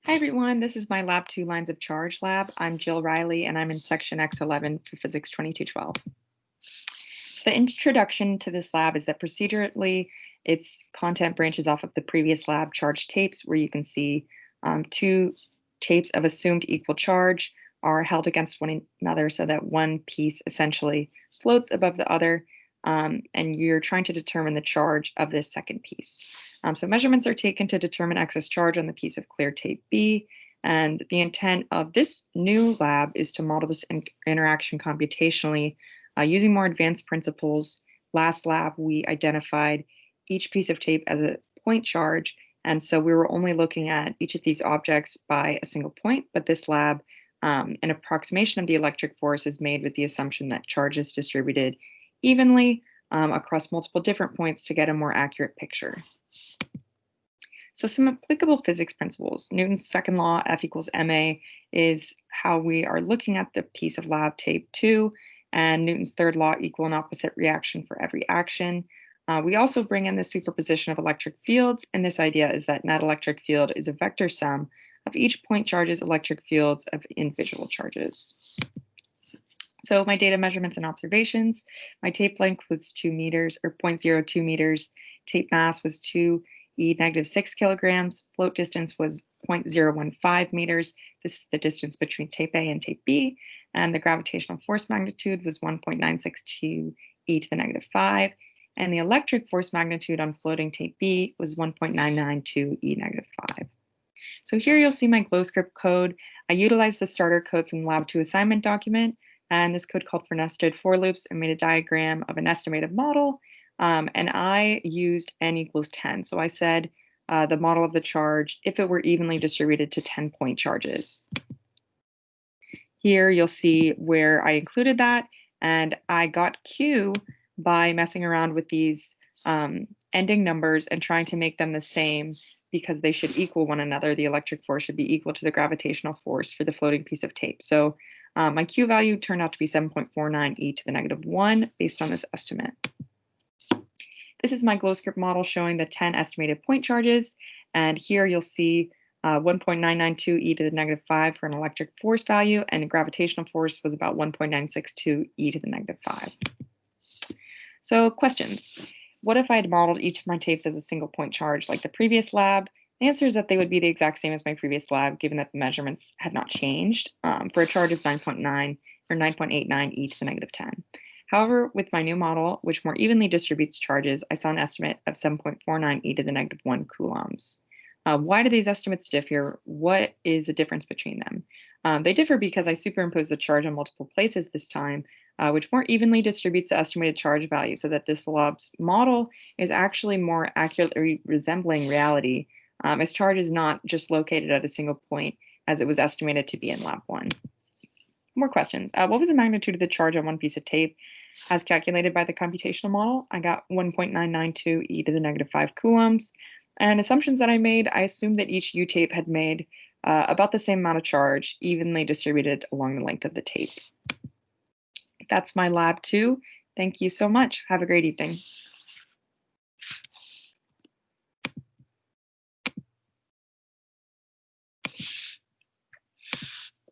Hi everyone, this is my Lab 2 Lines of Charge lab. I'm Jill Riley and I'm in Section X11 for Physics 2212. The introduction to this lab is that procedurally, its content branches off of the previous lab charge tapes where you can see two tapes of assumed equal charge are held against one another so that one piece essentially floats above the other, and you're trying to determine the charge of this second piece. So measurements are taken to determine excess charge on the piece of clear tape B, and the intent of this new lab is to model this interaction computationally using more advanced principles. Last lab, we identified each piece of tape as a point charge, and so we were only looking at each of these objects by a single point, but this lab, an approximation of the electric force is made with the assumption that charge is distributed evenly across multiple different points to get a more accurate picture. So some applicable physics principles. Newton's second law, F equals ma, is how we are looking at the piece of lab tape 2, and Newton's third law, equal and opposite reaction for every action. We also bring in the superposition of electric fields, and this idea is that net electric field is a vector sum of each point charge's electric fields of individual charges. So my data measurements and observations, my tape length was 2 meters or 0.02 meters. Tape mass was 2e negative 6 kilograms. Float distance was 0.015 meters. This is the distance between tape A and tape B. And the gravitational force magnitude was 1.962 e to the negative 5. And the electric force magnitude on floating tape B was 1.992 e negative 5. So here you'll see my glow script code. I utilized the starter code from the Lab 2 assignment document. And this code called for nested for loops and made a diagram of an estimated model. And I used n equals 10. So I said the model of the charge if it were evenly distributed to 10-point charges. Here you'll see where I included that. And I got Q by messing around with these ending numbers and trying to make them the same because they should equal one another. The electric force should be equal to the gravitational force for the floating piece of tape. So my Q value turned out to be 7.49 e to the negative 1 based on this estimate. This is my glow script model showing the 10 estimated point charges. And here you'll see 1.992 e to the negative 5 for an electric force value, and gravitational force was about 1.962 e to the negative 5. So questions. What if I had modeled each of my tapes as a single point charge like the previous lab? The answer is that they would be the exact same as my previous lab, given that the measurements had not changed for a charge of 9.9 or 9.89 e to the negative 10. However, with my new model, which more evenly distributes charges, I saw an estimate of 7.49 e to the negative 1 coulombs. Why do these estimates differ? What is the difference between them? They differ because I superimposed the charge on multiple places this time, which more evenly distributes the estimated charge value so that this lab's model is actually more accurately resembling reality, as charge is not just located at a single point as it was estimated to be in lab 1. More questions. What was the magnitude of the charge on one piece of tape as calculated by the computational model? I got 1.992 e to the negative 5 coulombs. And assumptions that I made, I assumed that each U tape had made about the same amount of charge evenly distributed along the length of the tape. That's my lab 2. Thank you so much. Have a great evening.